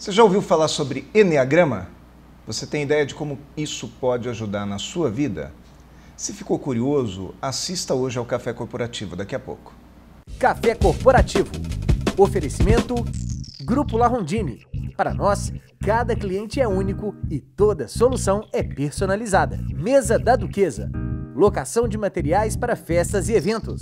Você já ouviu falar sobre eneagrama? Você tem ideia de como isso pode ajudar na sua vida? Se ficou curioso, assista hoje ao Café Corporativo, daqui a pouco. Café Corporativo. Oferecimento Grupo La Rondine. Para nós, cada cliente é único e toda solução é personalizada. Mesa da Duquesa. Locação de materiais para festas e eventos.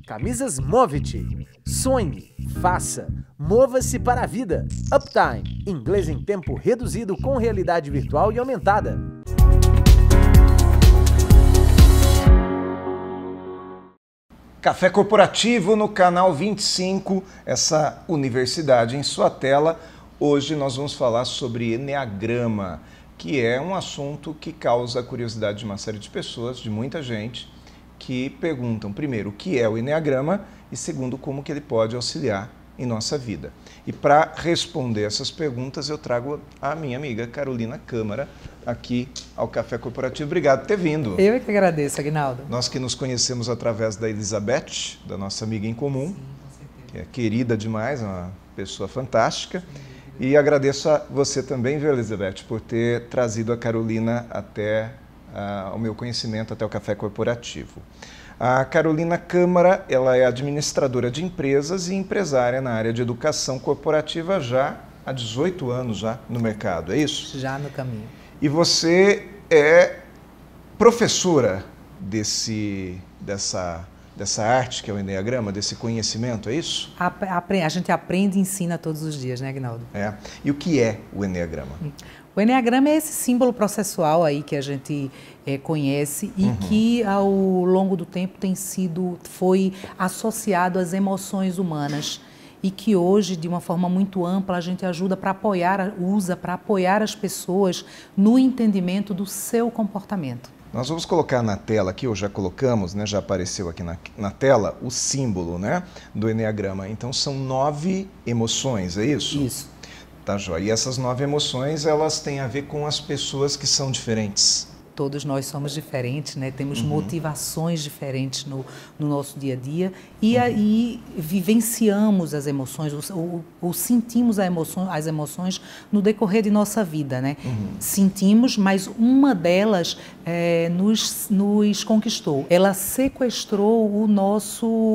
Camisas Movit. Sonhe, faça, mova-se para a vida. Uptime, inglês em tempo reduzido com realidade virtual e aumentada. Café Corporativo no canal 25, essa universidade em sua tela. Hoje nós vamos falar sobre eneagrama, que é um assunto que causa a curiosidade de uma série de pessoas, de muita gente, que perguntam, primeiro, o que é o eneagrama e, segundo, como que ele pode auxiliar em nossa vida. E para responder essas perguntas, eu trago a minha amiga Carolina Câmara aqui ao Café Corporativo. Obrigado por ter vindo. Eu é que agradeço, Aguinaldo. Nós que nos conhecemos através da Elizabeth, da nossa amiga em comum, que é querida demais, uma pessoa fantástica. E agradeço a você também, viu, Elizabeth, por ter trazido a Carolina até ao meu conhecimento, até o Café Corporativo. A Carolina Câmara, ela é administradora de empresas e empresária na área de educação corporativa já há 18 anos já no mercado, é isso? Já no caminho. E você é professora dessa arte que é o eneagrama, desse conhecimento, é isso? A gente aprende e ensina todos os dias, né, Aguinaldo? É. E o que é o eneagrama? O eneagrama é esse símbolo processual aí que a gente conhece e que ao longo do tempo foi associado às emoções humanas e que hoje, de uma forma muito ampla, a gente usa para apoiar as pessoas no entendimento do seu comportamento. Nós vamos colocar na tela aqui, ou já colocamos, né, já apareceu aqui na tela, o símbolo, né, do eneagrama. Então são 9 emoções, é isso? Isso. Tá, joia. E essas 9 emoções, elas têm a ver com as pessoas que são diferentes. Todos nós somos diferentes, né? Temos motivações diferentes no nosso dia a dia e aí vivenciamos as emoções, ou sentimos as emoções no decorrer de nossa vida, né? Sentimos, mas uma delas nos conquistou. Ela sequestrou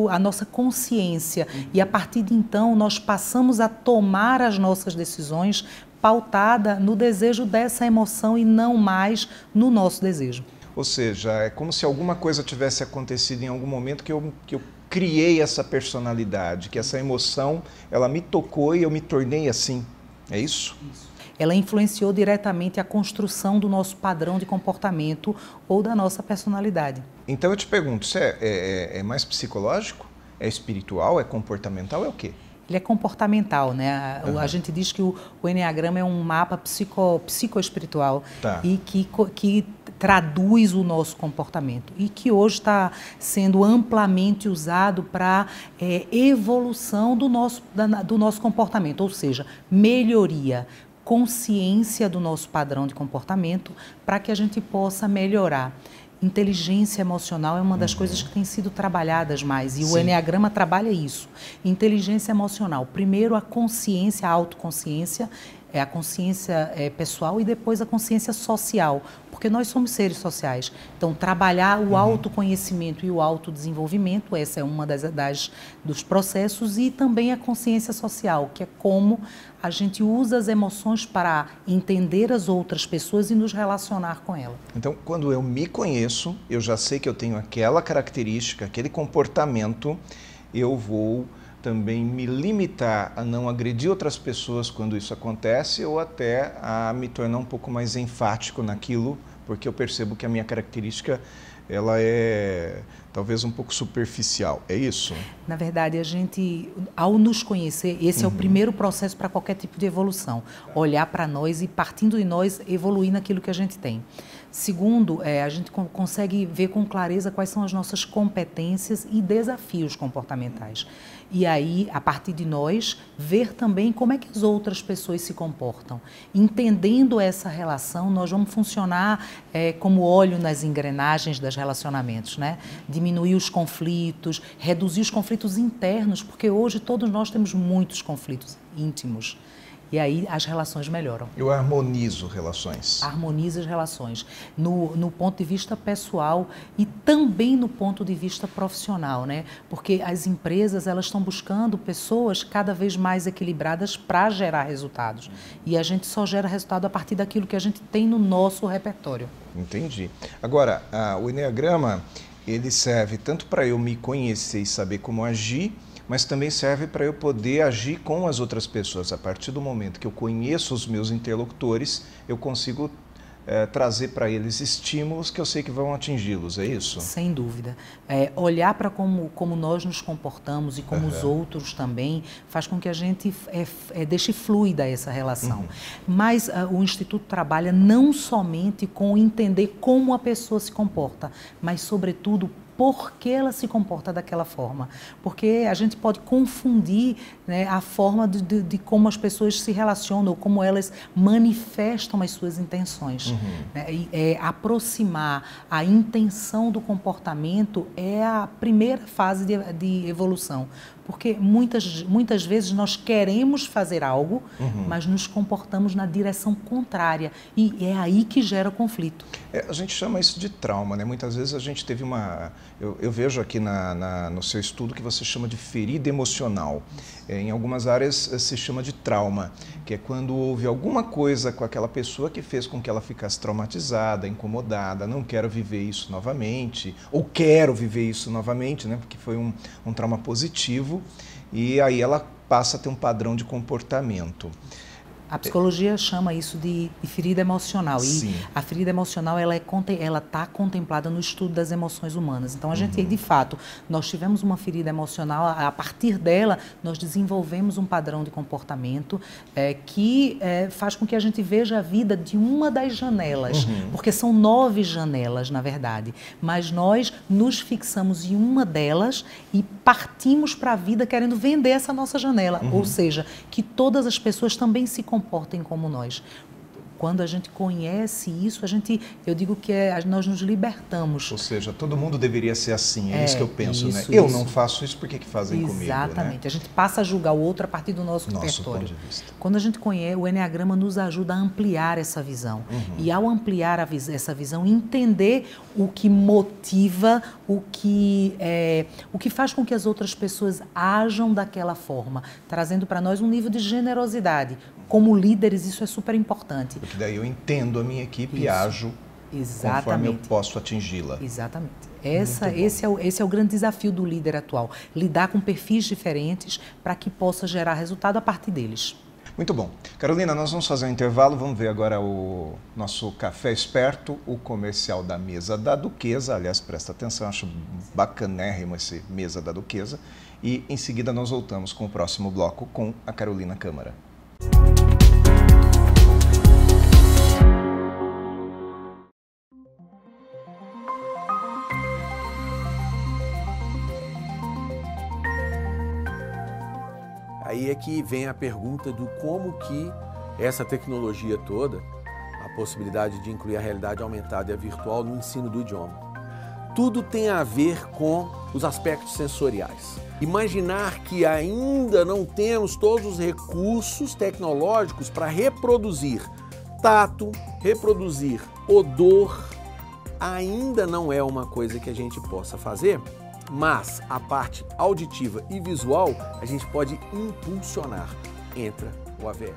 a nossa consciência e a partir de então nós passamos a tomar as nossas decisões pautada no desejo dessa emoção e não mais no nosso desejo. Ou seja, é como se alguma coisa tivesse acontecido em algum momento que eu criei essa personalidade, que essa emoção, ela me tocou e eu me tornei assim. É isso? Isso. Ela influenciou diretamente a construção do nosso padrão de comportamento ou da nossa personalidade. Então eu te pergunto, isso é mais psicológico? É espiritual? É comportamental? É o quê? Ele é comportamental, né? A gente diz que o eneagrama é um mapa psicoespiritual e que traduz o nosso comportamento e que hoje está sendo amplamente usado para evolução do nosso comportamento, ou seja, melhoria, consciência do nosso padrão de comportamento para que a gente possa melhorar. Inteligência emocional é uma das coisas que tem sido trabalhadas mais e o eneagrama trabalha isso. Inteligência emocional, primeiro a consciência, a autoconsciência, a consciência pessoal e depois a consciência social, porque nós somos seres sociais. Então, trabalhar o autoconhecimento e o autodesenvolvimento, essa é uma dos processos, e também a consciência social, que é como a gente usa as emoções para entender as outras pessoas e nos relacionar com elas. Então, quando eu me conheço, eu já sei que eu tenho aquela característica, aquele comportamento, eu vou também me limitar a não agredir outras pessoas quando isso acontece ou até a me tornar um pouco mais enfático naquilo, porque eu percebo que a minha característica ela é talvez um pouco superficial, é isso? Na verdade, a gente, ao nos conhecer, esse é o primeiro processo para qualquer tipo de evolução. Olhar para nós e, partindo de nós, evoluir naquilo que a gente tem. Segundo, a gente consegue ver com clareza quais são as nossas competências e desafios comportamentais. E aí, a partir de nós, ver também como é que as outras pessoas se comportam. Entendendo essa relação, nós vamos funcionar como óleo nas engrenagens dos relacionamentos, né? Diminuir os conflitos, reduzir os conflitos internos, porque hoje todos nós temos muitos conflitos íntimos. e aí as relações melhoram. Eu harmonizo relações. Harmoniza as relações, no ponto de vista pessoal e também no ponto de vista profissional, né? Porque as empresas, elas estão buscando pessoas cada vez mais equilibradas para gerar resultados. E a gente só gera resultado a partir daquilo que a gente tem no nosso repertório. Entendi. Agora, o Eneagrama, ele serve tanto para eu me conhecer e saber como agir, mas também serve para eu poder agir com as outras pessoas. A partir do momento que eu conheço os meus interlocutores, eu consigo trazer para eles estímulos que eu sei que vão atingi-los, é isso? Sem dúvida. Olhar para como nós nos comportamos e como os outros também faz com que a gente deixe fluida essa relação. Mas o Instituto trabalha não somente com entender como a pessoa se comporta, mas sobretudo por que ela se comporta daquela forma. Porque a gente pode confundir, né, a forma de como as pessoas se relacionam ou como elas manifestam as suas intenções. Né? Aproximar a intenção do comportamento é a primeira fase de evolução. Porque muitas vezes nós queremos fazer algo, mas nos comportamos na direção contrária. E é aí que gera conflito. A gente chama isso de trauma, né? Muitas vezes a gente teve uma... Eu vejo aqui no seu estudo que você chama de ferida emocional. Em algumas áreas se chama de trauma, que é quando houve alguma coisa com aquela pessoa que fez com que ela ficasse traumatizada, incomodada, não quero viver isso novamente, ou quero viver isso novamente, né? Porque foi um trauma positivo, e aí ela passa a ter um padrão de comportamento. A psicologia chama isso de ferida emocional. Sim. E a ferida emocional, ela está contemplada no estudo das emoções humanas. Então, a gente, de fato, nós tivemos uma ferida emocional, a partir dela, nós desenvolvemos um padrão de comportamento que faz com que a gente veja a vida de uma das janelas, porque são 9 janelas, na verdade. Mas nós nos fixamos em uma delas e partimos para a vida querendo vender essa nossa janela. Ou seja, que todas as pessoas também se comportem como nós. Quando a gente conhece isso, eu digo que nós nos libertamos. Ou seja, todo mundo deveria ser assim, é isso que eu penso, isso, né? Isso. Eu não faço isso, por que fazem comigo? Exatamente. Né? A gente passa a julgar o outro a partir do nosso repertório. Ponto de vista. Quando a gente conhece, o Eneagrama nos ajuda a ampliar essa visão. E ao ampliar essa visão, entender o que motiva, o que faz com que as outras pessoas ajam daquela forma, trazendo para nós um nível de generosidade. Como líderes, isso é super importante. Porque daí eu entendo a minha equipe e ajo conforme eu posso atingi-la. Exatamente. Esse é o grande desafio do líder atual. Lidar com perfis diferentes para que possa gerar resultado a partir deles. Muito bom. Carolina, nós vamos fazer um intervalo, vamos ver agora o nosso Café Esperto, o comercial da Mesa da Duquesa. Aliás, presta atenção, acho bacanérrimo esse Mesa da Duquesa. E em seguida nós voltamos com o próximo bloco com a Carolina Câmara. Aí é que vem a pergunta do como que essa tecnologia toda, a possibilidade de incluir a realidade aumentada e a virtual no ensino do idioma. Tudo tem a ver com os aspectos sensoriais. Imaginar que ainda não temos todos os recursos tecnológicos para reproduzir tato, reproduzir odor, ainda não é uma coisa que a gente possa fazer, mas a parte auditiva e visual a gente pode impulsionar. Entra o AVR.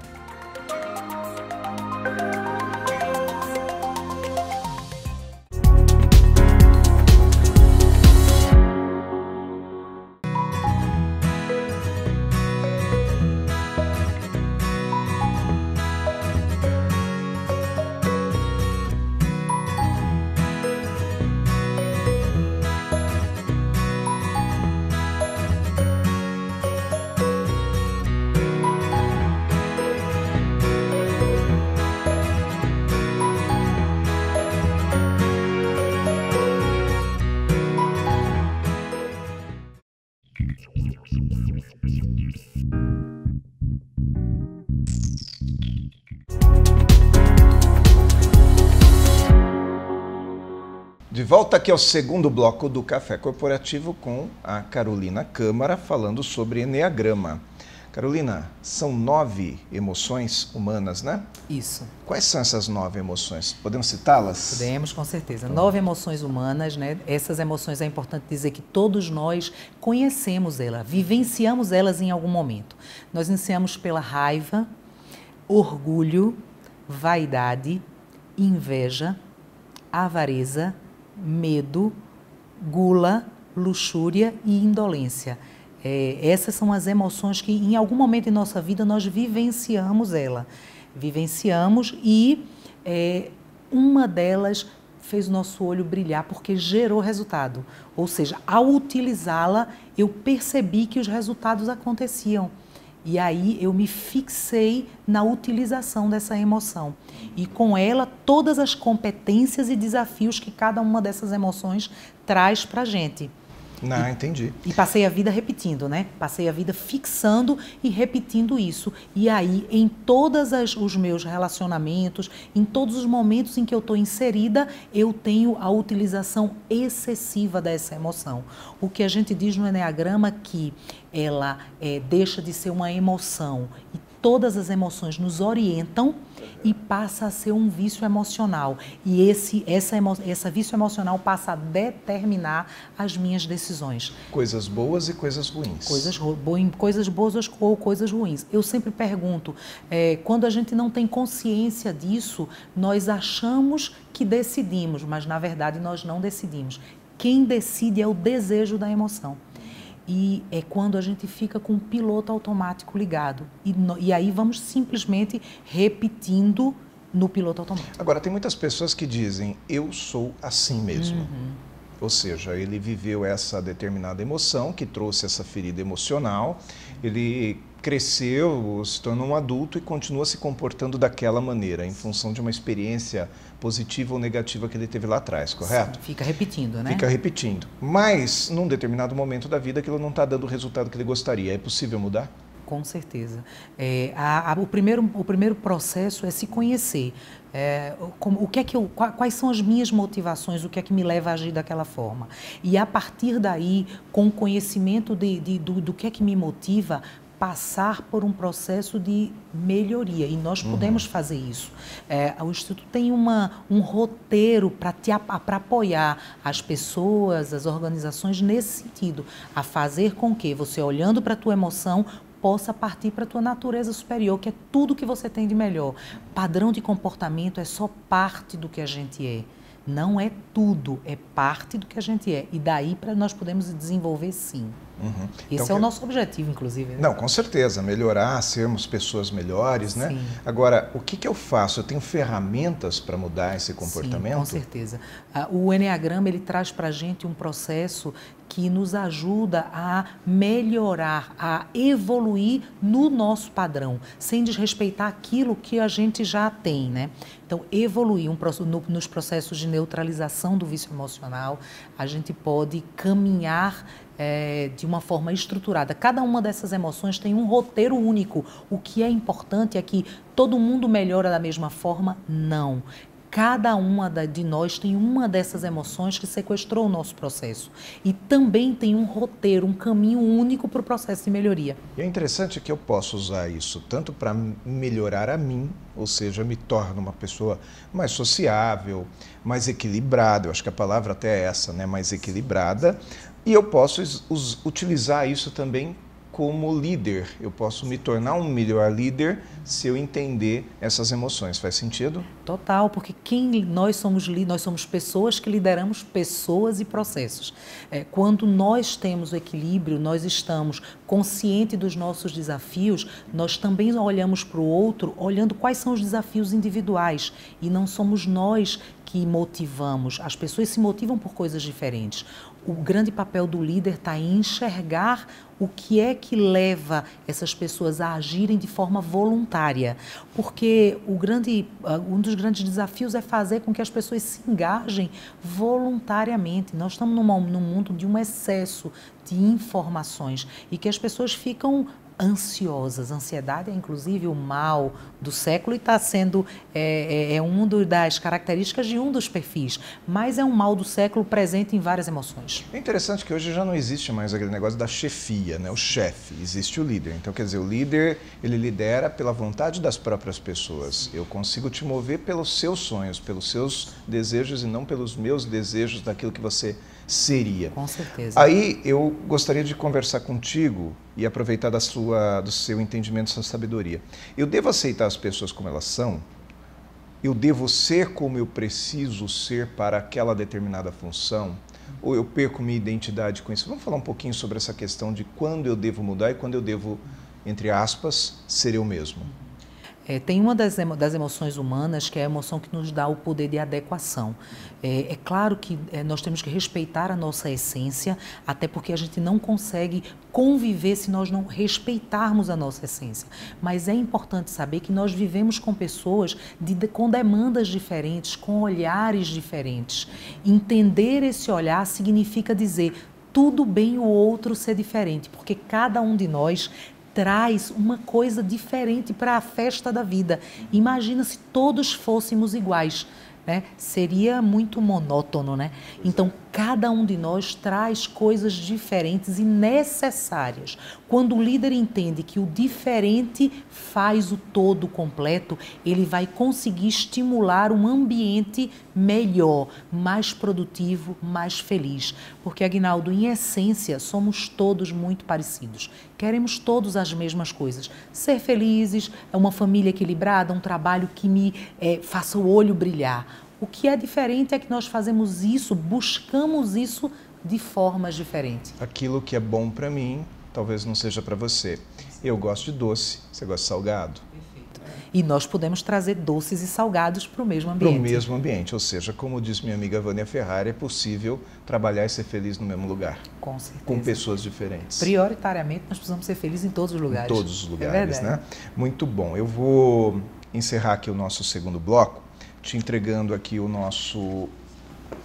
De volta aqui ao segundo bloco do Café Corporativo com a Carolina Câmara falando sobre Eneagrama. Carolina, são 9 emoções humanas, né? Isso. Quais são essas 9 emoções? Podemos citá-las? Podemos, com certeza. 9 emoções humanas, né? Essas emoções é importante dizer que todos nós conhecemos elas, vivenciamos elas em algum momento. Nós iniciamos pela raiva, orgulho, vaidade, inveja, avareza, medo, gula, luxúria e indolência. Essas são as emoções que em algum momento em nossa vida nós vivenciamos ela. Vivenciamos e uma delas fez o nosso olho brilhar porque gerou resultado. Ou seja, ao utilizá-la, eu percebi que os resultados aconteciam. E aí eu me fixei na utilização dessa emoção. E com ela, todas as competências e desafios que cada uma dessas emoções traz para a gente. Não, entendi. E passei a vida repetindo, né? Passei a vida fixando e repetindo isso. E aí, em todos os meus relacionamentos, em todos os momentos em que eu estou inserida, eu tenho a utilização excessiva dessa emoção. O que a gente diz no Eneagrama que ela deixa de ser uma emoção e todas as emoções nos orientam e passa a ser um vício emocional. E essa vício emocional passa a determinar as minhas decisões. Coisas boas e coisas ruins. Coisas boas ou coisas ruins. Eu sempre pergunto, quando a gente não tem consciência disso, nós achamos que decidimos, mas na verdade nós não decidimos. Quem decide é o desejo da emoção. E é quando a gente fica com o piloto automático ligado. E aí vamos simplesmente repetindo no piloto automático. Agora, tem muitas pessoas que dizem, eu sou assim mesmo. Uhum. Ou seja, ele viveu essa determinada emoção, que trouxe essa ferida emocional, ele cresceu, se tornou um adulto e continua se comportando daquela maneira, em função de uma experiência positiva ou negativa que ele teve lá atrás, correto? Sim, fica repetindo, né? Fica repetindo. Mas, num determinado momento da vida, aquilo não está dando o resultado que ele gostaria. É possível mudar? Com certeza. O primeiro processo é se conhecer. Quais são as minhas motivações, o que é que me leva a agir daquela forma. E a partir daí, com o conhecimento do que é que me motiva, passar por um processo de melhoria. E nós podemos fazer isso. O Instituto tem um roteiro para apoiar as pessoas, as organizações nesse sentido, a fazer com que você, olhando para a tua emoção, possa partir para a tua natureza superior, que é tudo que você tem de melhor. Padrão de comportamento é só parte do que a gente é. Não é tudo, é parte do que a gente é. E daí nós podemos desenvolver sim. Uhum. Esse é o nosso objetivo, inclusive. Né? Não, com certeza, melhorar, sermos pessoas melhores, né? Sim. Agora, o que eu faço? Eu tenho ferramentas para mudar esse comportamento? Sim, com certeza. O Eneagrama, ele traz para a gente um processo que nos ajuda a melhorar, a evoluir no nosso padrão, sem desrespeitar aquilo que a gente já tem, né? Então, evoluir nos processos de neutralização do vício emocional, a gente pode caminhar de uma forma estruturada. Cada uma dessas emoções tem um roteiro único. O que é importante é que todo mundo melhora da mesma forma? Não. Cada uma de nós tem uma dessas emoções que sequestrou o nosso processo. E também tem um roteiro, um caminho único para o processo de melhoria. E é interessante que eu posso usar isso tanto para melhorar a mim, ou seja, me torno uma pessoa mais sociável, mais equilibrada, eu acho que a palavra até é essa, né? Mais equilibrada. E eu posso utilizar isso também como líder. Eu posso me tornar um melhor líder se eu entender essas emoções. Faz sentido? Total, porque nós somos pessoas que lideramos pessoas e processos. Quando nós temos o equilíbrio, nós estamos conscientes dos nossos desafios, nós também olhamos para o outro, olhando quais são os desafios individuais. E não somos nós que motivamos. As pessoas se motivam por coisas diferentes. O grande papel do líder está em enxergar o que é que leva essas pessoas a agirem de forma voluntária. Porque um dos grandes desafios é fazer com que as pessoas se engajem voluntariamente. Nós estamos num mundo de um excesso de informações e que as pessoas ficam ansiosas. Ansiedade é, inclusive, o mal do século e está sendo uma das características de um dos perfis, mas é um mal do século presente em várias emoções. É interessante que hoje já não existe mais aquele negócio da chefia, né? O chefe, existe o líder. Então, quer dizer, o líder, ele lidera pela vontade das próprias pessoas. Eu consigo te mover pelos seus sonhos, pelos seus desejos e não pelos meus desejos daquilo que você seria. Com certeza. Aí eu gostaria de conversar contigo e aproveitar do seu entendimento, da sua sabedoria. Eu devo aceitar as pessoas como elas são? Eu devo ser como eu preciso ser para aquela determinada função? Ou eu perco minha identidade com isso? Vamos falar um pouquinho sobre essa questão de quando eu devo mudar e quando eu devo, entre aspas, ser eu mesmo. Tem uma das emoções humanas que é a emoção que nos dá o poder de adequação. É claro que nós temos que respeitar a nossa essência, até porque a gente não consegue conviver se nós não respeitarmos a nossa essência. Mas é importante saber que nós vivemos com pessoas com demandas diferentes, com olhares diferentes. Entender esse olhar significa dizer tudo bem o outro ser diferente, porque cada um de nós traz uma coisa diferente para a festa da vida. Imagina se todos fôssemos iguais, né? Seria muito monótono, né? Então, cada um de nós traz coisas diferentes e necessárias. Quando o líder entende que o diferente faz o todo completo, ele vai conseguir estimular um ambiente melhor, mais produtivo, mais feliz. Porque, Aguinaldo, em essência, somos todos muito parecidos. Queremos todos as mesmas coisas. Ser felizes, uma família equilibrada, um trabalho que me faça o olho brilhar. O que é diferente é que nós fazemos isso, buscamos isso de formas diferentes. Aquilo que é bom para mim, talvez não seja para você. Eu gosto de doce, você gosta de salgado. Perfeito. E nós podemos trazer doces e salgados para o mesmo ambiente. Para o mesmo ambiente, ou seja, como diz minha amiga Vânia Ferrari, é possível trabalhar e ser feliz no mesmo lugar. Com certeza. Com pessoas diferentes. Prioritariamente, nós precisamos ser felizes em todos os lugares. Em todos os lugares, né? Muito bom. Eu vou encerrar aqui o nosso segundo bloco, te entregando aqui o nosso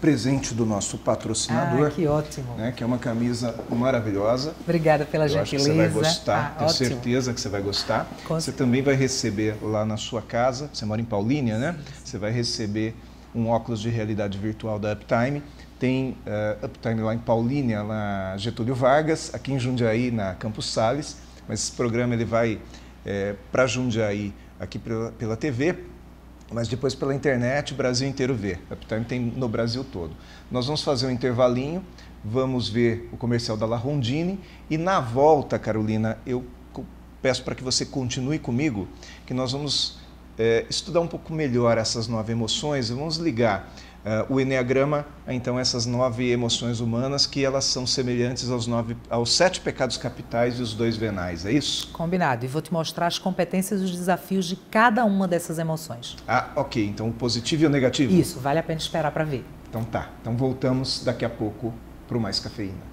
presente do nosso patrocinador. Ah, que ótimo. Né, que é uma camisa maravilhosa. Obrigada pela gentileza. Acho que você vai gostar, tenho ótimo. certeza que você vai gostar. Você também vai receber lá na sua casa, você mora em Paulínia, né? Você vai receber um óculos de realidade virtual da Uptime. Tem Uptime lá em Paulínia, na Getúlio Vargas, aqui em Jundiaí, na Campos Sales. Mas esse programa ele vai para Jundiaí aqui pela TV, mas depois pela internet o Brasil inteiro vê. A Uptime tem no Brasil todo. Nós vamos fazer um intervalinho, vamos ver o comercial da La Rondine e na volta, Carolina, eu peço para que você continue comigo, que nós vamos estudar um pouco melhor essas 9 emoções e vamos ligar o Eneagrama a então essas 9 emoções humanas que elas são semelhantes aos 7 pecados capitais e os 2 venais, é isso? Combinado, e vou te mostrar as competências e os desafios de cada uma dessas emoções. Ah, ok, então o positivo e o negativo? Isso, vale a pena esperar para ver. Então tá, então voltamos daqui a pouco para o Mais Cafeína.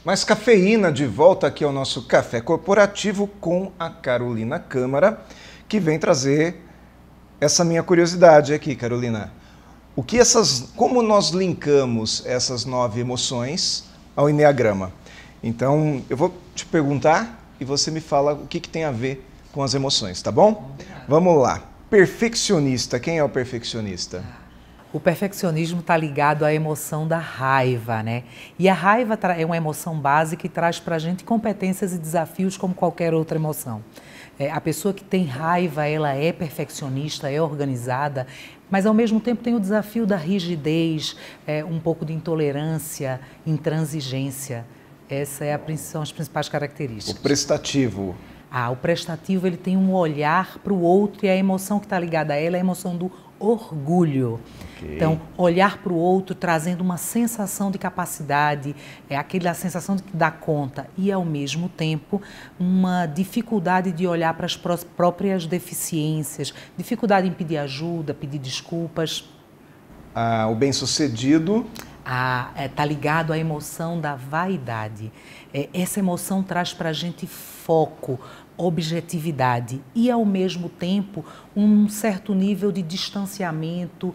Mais Cafeína, de volta aqui ao nosso Café Corporativo com a Carolina Câmara, que vem trazer essa minha curiosidade aqui, Carolina. Como nós linkamos essas 9 emoções ao Eneagrama? Então, eu vou te perguntar e você me fala o que tem a ver com as emoções, tá bom? Vamos lá. Perfeccionista, quem é o perfeccionista? O perfeccionismo está ligado à emoção da raiva, né? E a raiva é uma emoção básica que traz para a gente competências e desafios como qualquer outra emoção. A pessoa que tem raiva, ela é perfeccionista, é organizada, mas ao mesmo tempo tem o desafio da rigidez, um pouco de intolerância, intransigência. São as principais características. O prestativo. O prestativo, ele tem um olhar para o outro, e a emoção que está ligada a ela é a emoção do orgulho. Okay. Então, olhar para o outro trazendo uma sensação de capacidade, aquela sensação de que dá conta, e ao mesmo tempo uma dificuldade de olhar para as próprias deficiências, dificuldade em pedir ajuda, pedir desculpas. O bem-sucedido está ligado à emoção da vaidade. Essa emoção traz para a gente foco, objetividade e, ao mesmo tempo, um certo nível de distanciamento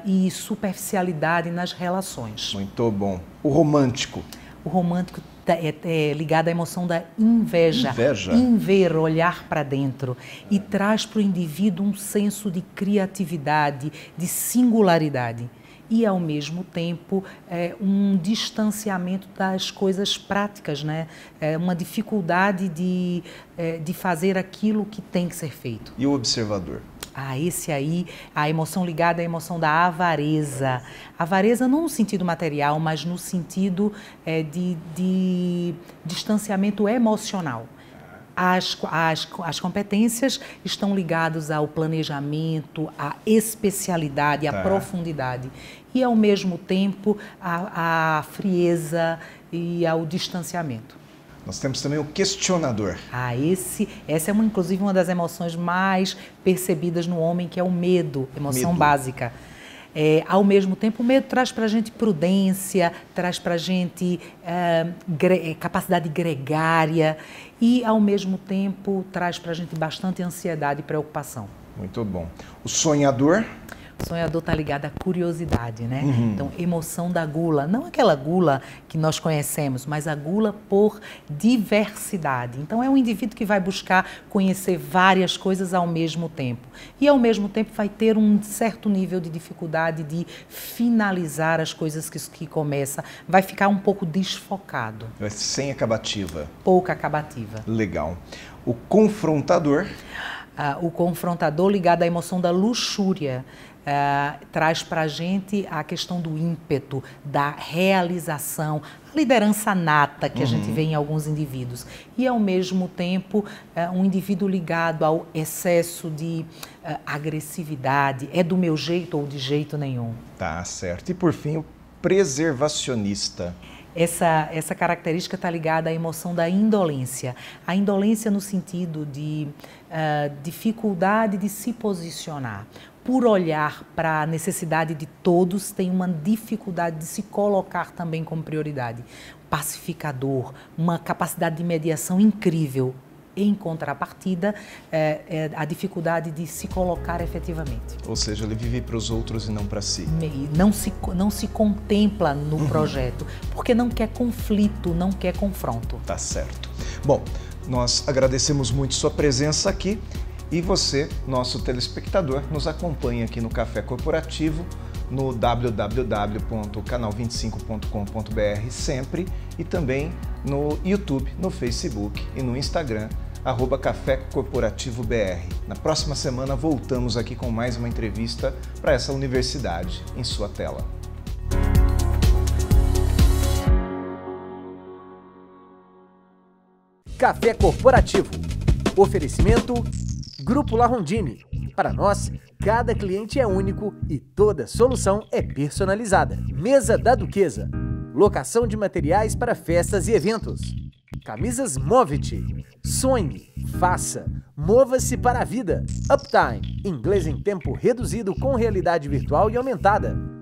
e superficialidade nas relações. Muito bom. O romântico? O romântico é ligado à emoção da inveja. Inver, olhar para dentro. E traz para o indivíduo um senso de criatividade, de singularidade. E, ao mesmo tempo, um distanciamento das coisas práticas, né? Uma dificuldade de fazer aquilo que tem que ser feito. E o observador? Esse aí, a emoção ligada à emoção da avareza. Avareza não no sentido material, mas no sentido de distanciamento emocional. As competências estão ligadas ao planejamento, à especialidade, à profundidade. E, ao mesmo tempo, à frieza e ao distanciamento. Nós temos também o questionador. Essa é, inclusive, uma das emoções mais percebidas no homem, que é o medo, emoção básica. Ao mesmo tempo, o medo traz para a gente prudência, traz para a gente capacidade gregária e, ao mesmo tempo, traz para a gente bastante ansiedade e preocupação. Muito bom. O sonhador? O sonhador está ligado à curiosidade, né? Então, emoção da gula. Não aquela gula que nós conhecemos, mas a gula por diversidade. Então, é um indivíduo que vai buscar conhecer várias coisas ao mesmo tempo. E, ao mesmo tempo, vai ter um certo nível de dificuldade de finalizar as coisas que começa. Vai ficar um pouco desfocado. Sem acabativa. Pouca acabativa. Legal. O confrontador? O confrontador ligado à emoção da luxúria. Traz para a gente a questão do ímpeto, da realização, a liderança nata que a gente vê em alguns indivíduos. E, ao mesmo tempo, um indivíduo ligado ao excesso de agressividade, é do meu jeito ou de jeito nenhum. Tá certo. E, por fim, o preservacionista. Essa característica está ligada à emoção da indolência. A indolência no sentido de dificuldade de se posicionar. Por olhar para a necessidade de todos, tem uma dificuldade de se colocar também como prioridade. Pacificador, uma capacidade de mediação incrível. Em contrapartida, a dificuldade de se colocar efetivamente. Ou seja, ele vive para os outros e não para si. Não se contempla no projeto, porque não quer conflito, não quer confronto. Tá certo. Bom, nós agradecemos muito sua presença aqui e você, nosso telespectador, nos acompanha aqui no Café Corporativo, no www.canal25.com.br sempre e também no YouTube, no Facebook e no Instagram, @Café Corporativo BR. Na próxima semana voltamos aqui com mais uma entrevista para essa universidade em sua tela. Café Corporativo. Oferecimento Grupo La Rondine. Para nós, cada cliente é único e toda solução é personalizada. Mesa da Duquesa. Locação de materiais para festas e eventos. Camisas Movit. Sonhe, faça, mova-se para a vida. Uptime. Inglês em tempo reduzido com realidade virtual e aumentada.